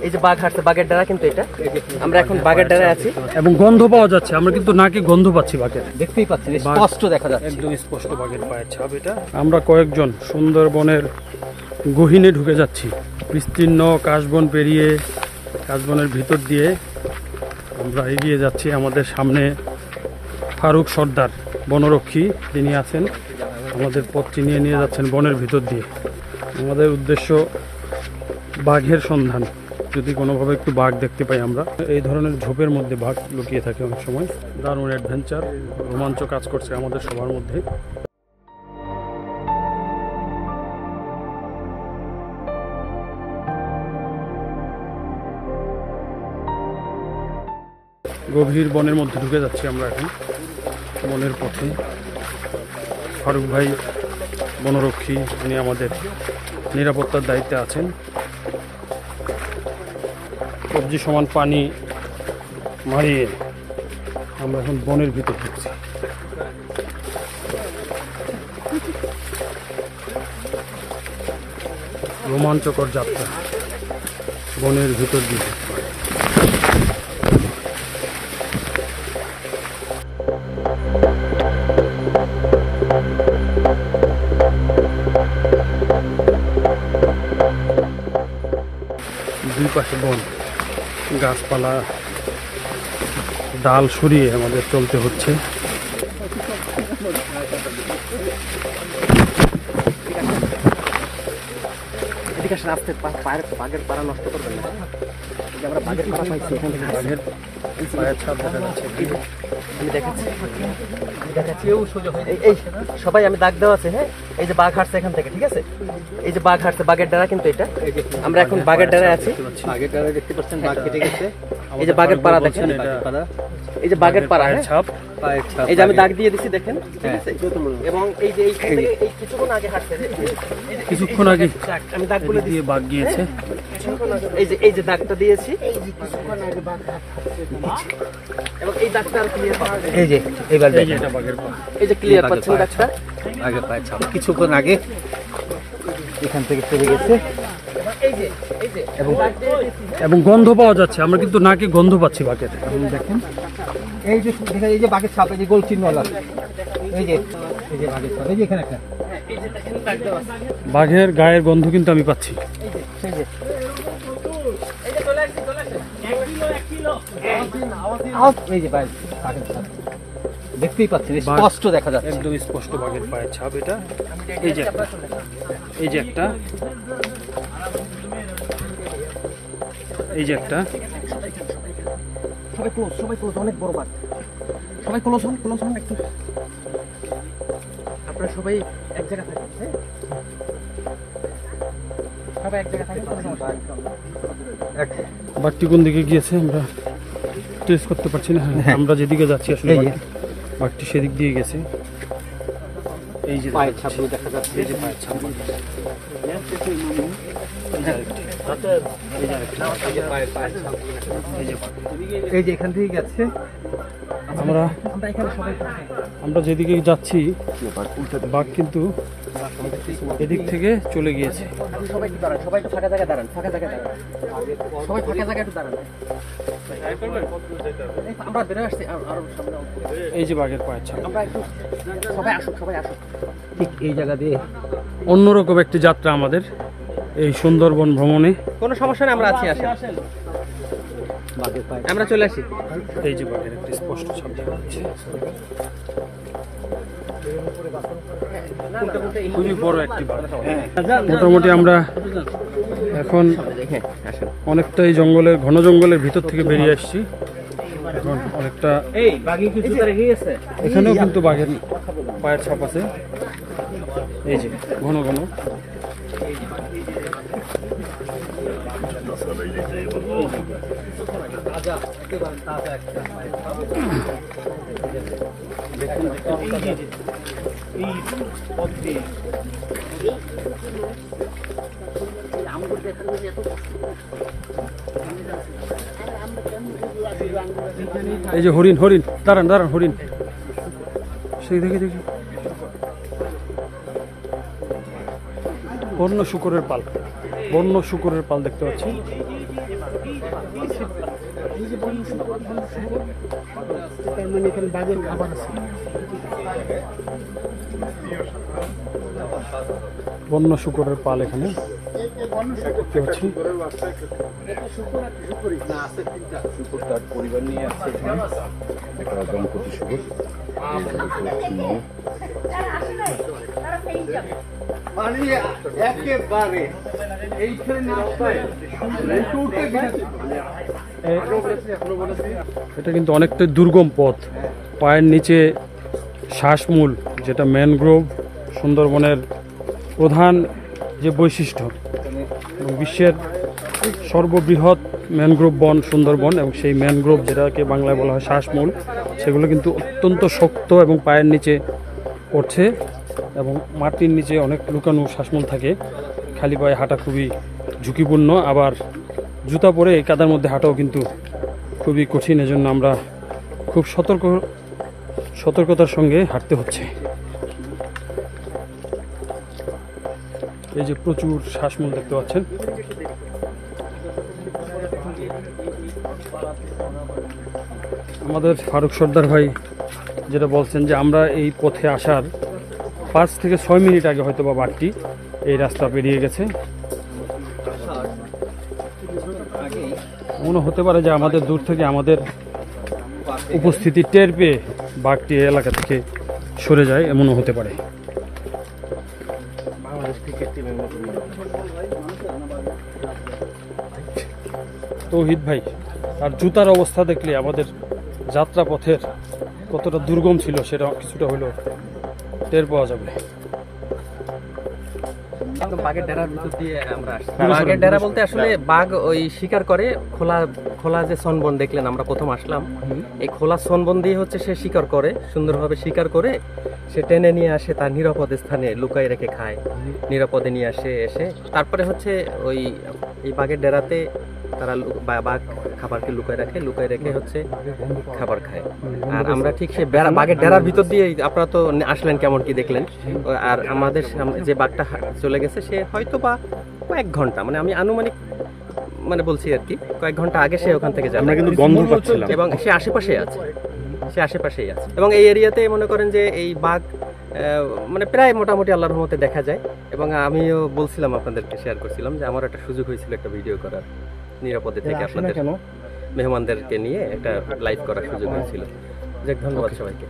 এই যে বাঘ হাঁটছে, বাঘের ডানা কিন্তু এটা। আমরা এখন বাঘের ডানায় আছি এবং গন্ধ পাওয়া যাচ্ছে, আমরা কিন্তু নাকি গন্ধ পাচ্ছি বাঘের, দেখতেই পাচ্ছেন, স্পষ্ট দেখা যাচ্ছে, একদম স্পষ্ট বাঘের পায়ের ছাপ এটা। আমরা কয়েকজন সুন্দরবনের গহীনে ঢুকে যাচ্ছি, বিস্তীর্ণ কাশবন পেরিয়ে, কাশবনের ভিতর দিয়ে আমরা এগিয়ে যাচ্ছি। আমাদের সামনে ফারুক সর্দার বনরক্ষী, তিনি আছেন, আমাদের পথ চিনিয়ে নিয়ে যাচ্ছেন বনের ভিতর দিয়ে। আমাদের উদ্দেশ্য বাঘের সন্ধান, যদি কোনোভাবে একটু বাঘ দেখতে পাই আমরা। এই ধরনের ঝোপের মধ্যে বাঘ লুকিয়ে থাকে অনেক সময়। দারুণ অ্যাডভেঞ্চার, রোমাঞ্চ কাজ করছে আমাদের সবার মধ্যে। গভীর বনের মধ্যে ঢুকে যাচ্ছি আমরা এখন, বনের পথে। ফারুক ভাই বনরক্ষী, উনি আমাদের নিরাপত্তার দায়িত্বে আছেন। কবজি সমান পানি মারিয়ে আমরা এখন বনের ভিতর ঢুকছি। রোমাঞ্চকর যাত্রা বনের ভিতর দিয়ে। দুই পাশে বন, গাছপালা, ডাল সরিয়ে আমাদের চলতে হচ্ছে। এদিকে আসেন, আস্তে বাঘের পাড়া নষ্ট করবেন না। আমরা বাঘের পাড়া পাইছি, এখান থেকে বাঘের পায়ের ছাপ দেখা যাচ্ছে। আমি দেখাচ্ছি, এই সবাই আমি দাগ দেওয়া আছে। হ্যাঁ, এই যে বাঘ হাঁটছে এখান থেকে, ঠিক আছে, এই যে বাঘ হাঁটছে, বাঘের ডানা কিন্তু এটা। আমরা এখন বাঘের ডানায় আছি, বাঘের ডানা দেখতে পাচ্ছেন, বাঘ কেটে গেছে। এই যে বাঘের পাড়া দেখেন, এই যে বাঘের পাড়া, পায়ের ছাপ, এই যে আমি দাগ দিয়ে দিচ্ছি দেখেন, ঠিক আছে। এবং এই যে এই কিছুক্ষণ আগে হাঁটছে, কিছুক্ষণ আগে আমি দাগ বলে দিয়ে বাঘ গিয়েছে। এই যে দাগটা দিয়েছি, এবং এই দাগটা আর ক্লিয়ার পাচ্ছেন, এই যে এইবার এই যে এটা বাঘের পা, এই যে ক্লিয়ার পাচ্ছেন দাগটা। আগের পায়ের ছাপ কিছুক্ষণ আগে এখান থেকে চলে গেছে। এবং গন্ধ পাওয়া যাচ্ছে, আমরা কিন্তু নাকি গন্ধ পাচ্ছি বাঘের। দেখেন এই যে বাঘের ছাপ, এই যে গোল চিহ্নওয়ালা, এই যে বাঘের ছাপ, এই যে এখানে একটা বাঘের গায়ের গন্ধ কিন্তু আমি পাচ্ছি। এই যে বাঘের ছাপ দেখতেই পাচ্ছেন, স্পষ্ট দেখা যাচ্ছে, একদম স্পষ্ট বাঘের পায়ের ছাপ এটা। এই যে একটা, এই যে একটা, এই যে একটা। সবাই ক্লোজ, অনেক বড় বাঘ। সবাই ক্লোজ হন একটু। আপনারা সবাই এক জায়গা থাকেন, হ্যাঁ, সবাই এক জায়গা থাকেন। বাঘটি কোন দিকে গিয়েছে আমরা ট্রেস করতে পারছি না। হ্যাঁ, আমরা যেদিকে যাচ্ছি আসলে বাঘটি সেদিক দিয়ে গেছে। এই যে পায়ের ছাপ দেখা যাচ্ছে, এই যে পায়ের ছাপ, এই যে এখান থেকে গেছে। আমরা যেদিকে যাচ্ছি বাঘ কিন্তু এদিক থেকে চলে গিয়েছে। সবাই একটু দাঁড়ান, সবাই একটু ফাঁকা জায়গায় দাঁড়ান, সবাই ফাঁকা জায়গায় একটু দাঁড়ান। আমরা বেরোয় আসছি আরো সামনে। এই যে বাঘের পায়ের ছাপ। আমরা একটু সবাই আসুক। ঠিক এই জায়গা দিয়ে অন্যরকম একটি যাত্রা আমাদের এই সুন্দরবন ভ্রমণে। কোনো সমস্যা নেই, আমরা আছি, আসেন, বাঘের পায়ের আমরা চলে আসি। এই যে বাঘের একটি স্পষ্ট ছাপ দেখা যাচ্ছে, খুবই বড় একটি বাঘ। মোটামুটি আমরা এখন অনেকটাই জঙ্গলের, ঘন জঙ্গলের ভিতর থেকে বেরিয়ে আসছি। এখন অনেকটা এখানেও কিন্তু বাঘের পায়ের ছাপ আছে, এই যে ঘন ঘন। এই যে হরিণ, দাঁড়ান হরিণ, সেই দেখি বন্য শুকরের পাল দেখতে পাচ্ছি। বন্য শুকরের পাল এখানে দেখতে পাচ্ছি। পরিবার নিয়ে আসছে এখানে একটা দম্পতি শুকুর একেবারে এটা কিন্তু অনেকটা দুর্গম পথ, পায়ের নিচে শ্বাসমূল, যেটা ম্যানগ্রোভ সুন্দরবনের প্রধান যে বৈশিষ্ট্য, এবং বিশ্বের সর্ববৃহৎ ম্যানগ্রোভ বন সুন্দরবন, এবং সেই ম্যানগ্রোভ যেটাকে বাংলায় বলা হয় শ্বাসমূল, সেগুলো কিন্তু অত্যন্ত শক্ত এবং পায়ের নিচে পড়ছে, এবং মাটির নিচে অনেক লুকানো শ্বাসমূল থাকে। খালি পায়ে হাঁটা খুবই ঝুঁকিপূর্ণ, আবার জুতা পরে এই কাদার মধ্যে হাঁটাও কিন্তু খুবই কঠিন। এজন্য আমরা খুব সতর্কতার সঙ্গে হাঁটতে হচ্ছে। এই যে প্রচুর শ্বাসমূল দেখতে পাচ্ছেন। আমাদের ফারুক সর্দার ভাই যেটা বলছেন যে আমরা এই পথে আসার 5 থেকে 6 মিনিট আগে হয়তো বা বাঘটি এই রাস্তা পেরিয়ে গেছে। মনে হতে পারে যে আমাদের দূর থেকে আমাদের উপস্থিতি টের পেয়ে বাঘটি এই এলাকা থেকে সরে যায়, এমনও হতে পারে। তৌহিদ ভাই, আর জুতার অবস্থা দেখলে আমাদের যাত্রা পথের কতটা দুর্গম ছিল সেটা কিছুটা হলেও টের পাওয়া যাবে। একদম বাঘের ডেরার ভিতর দিয়ে আমরা আসছি। বাঘের ডেরা বলতে আসলে বাঘ ওই শিকার করে খোলা খোলা যে সনবন দেখলেন আমরা প্রথম আসলাম, এই খোলা সনবন দিয়ে হচ্ছে সে শিকার করে, সুন্দরভাবে শিকার করে সে টেনে নিয়ে আসে তার নিরাপদ স্থানে লুকাই রেখে খায়, নিরাপদে নিয়ে আসে এসে তারপরে হচ্ছে ওই এই বাঘের ডেরাতে তারা বাঘ খাবারকে লুকায় রেখে হচ্ছে খাবার খায়। আর আমরা ঠিক সে বাঘের ডেরার ভিতর দিয়ে, আপনারা তো আসলেন, কেমন কি দেখলেন। আর আমাদের যে বাঘটা চলে গেছে সে হয়তো বা কয়েক ঘন্টা, মানে আমি আনুমানিক মানে বলছি আর কি, কয়েক ঘন্টা আগে সে ওখান থেকে যাবে, আমরা কিন্তু গন্ধ পাচ্ছিলাম, এবং সে আশেপাশেই আছে, এবং এই এরিয়াতে মনে করেন যে এই বাঘ মানে প্রায় মোটামুটি আল্লাহর রহমতে দেখা যায়। এবং আমিও বলছিলাম, আপনাদেরকে শেয়ার করছিলাম যে আমার একটা সুযোগ হয়েছিল একটা ভিডিও করার, নিরাপদে থেকে আপনাদের মেহমানদেরকে নিয়ে একটা লাইভ করার সুযোগ হয়েছিল। যাক, ধন্যবাদ সবাইকে।